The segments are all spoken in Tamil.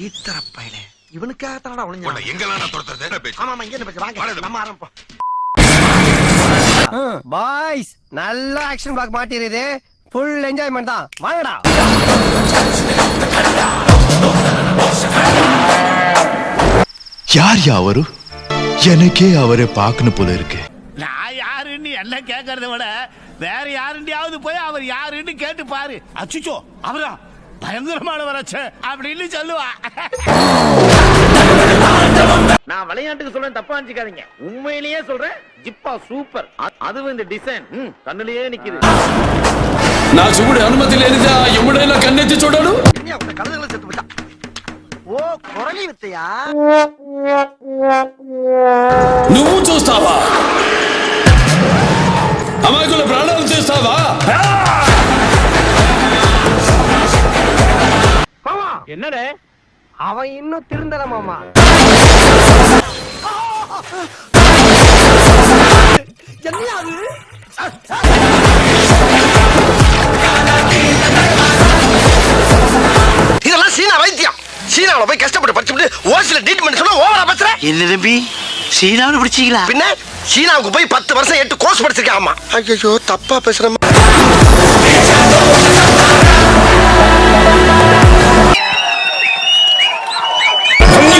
ஈத்தரப்பையில இவனுக்காக தானடா ஒளிஞ்சு எங்கெல்லாம் துரத்துறது? ஆமா இங்க என்ன பேச்சு வாங்க நம்ம ஆரம்பம். பாய்ஸ் நல்ல ஆக்ஷன் பிளாக் மாட்டிருது. ஃபுல் என்ஜாய்மெண்ட் தான். வாங்கடா. யார் அவரு? எனக்கே அவரை பார்க்கணும் போல இருக்கு. நான் யாருன்னு என்ன கேட்கறத விட வேற யாருண்டியாவது போய் அவர் யாருன்னு கேட்டு பாரு. அச்சுச்சோ அவரா பயங்கரமானவராச்சே அப்படின்னு சொல்லுவா. நான் விளையாட்டுக்கு சொல்றேன், தப்பா நினைச்சுக்காதீங்க. உண்மையிலேயே சொல்றேன், ஜிப்பா சூப்பர். அதுவும் இந்த டிசைன் கண்ணுலயே நிக்குது. నా చూడు అనుమతి లేనిదా ఎముడైనా కన్నెత్తి చూడడు. என்ன உங்க கழுதுகளை செத்து போட்டா. ఓ కొరలి విత్తయా. నువ్వు చూస్తావా? అమాయకుల ప్రాణాలు చేస్తావా? என்னடே அவன் இன்னும் திருந்தல மாமா. என்னையா அது? இதெல்லாம் சீனா வைத்தியம். சீனாவுல போய் கஷ்டப்பட்டு படிச்சுட்டு ஓசில ட்ரீட்மெண்ட் சொன்னா ஓவரா பேசுற. என்ன தம்பி சீனாவுல பிடிச்சீங்களா? பின்ன சீனாவுக்கு போய் 10 வருஷம் 8 கோர்ஸ் படிச்சிருக்கேன். ஆமா. ஐயோ தப்பா பேசுறேன்.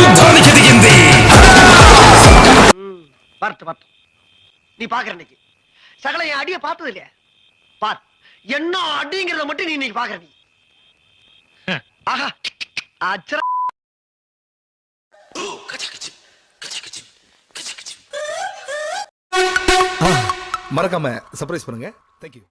యుద్ధానికి దిగింది. பார்த்து நீ பாக்குற இன்னைக்கு சகல என் அடிய பார்த்தது இல்லையா? பார் என்ன அடிங்கிறத மட்டும் நீ இன்னைக்கு பாக்குற. நீ ஆஹா அச்சர மறக்காம சர்ப்ரைஸ் பண்ணுங்க. தேங்க்யூ.